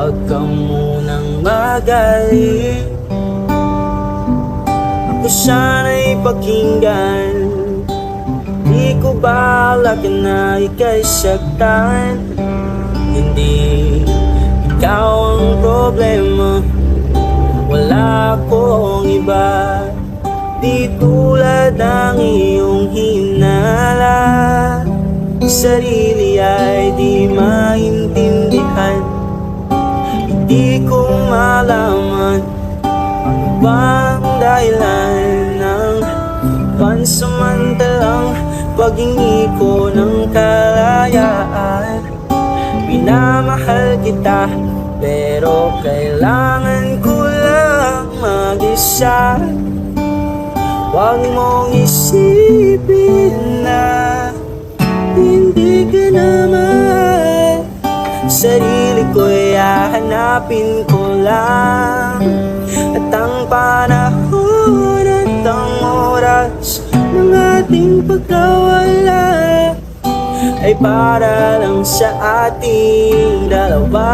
Huwag ka munang magaling. Ako sana'y pakinggan. Di ko balak na ika'y saktan. Hindi ikaw ang problema, wala akong iba. Di tulad ng iyong hinala, sarili ay di maintindihan. Hindi ko malaman ano bang dahilan ng pansamantalang paghingi ko ng kalayaan. Minamahal kita, pero kailangan ko lang mag-isa. Huwag mong isipin na hindi ka naman. Sarili ko'y hahanapin ko lang. At ang panahon at ang oras ng ating pagkawala ay para lang sa ating dalawa.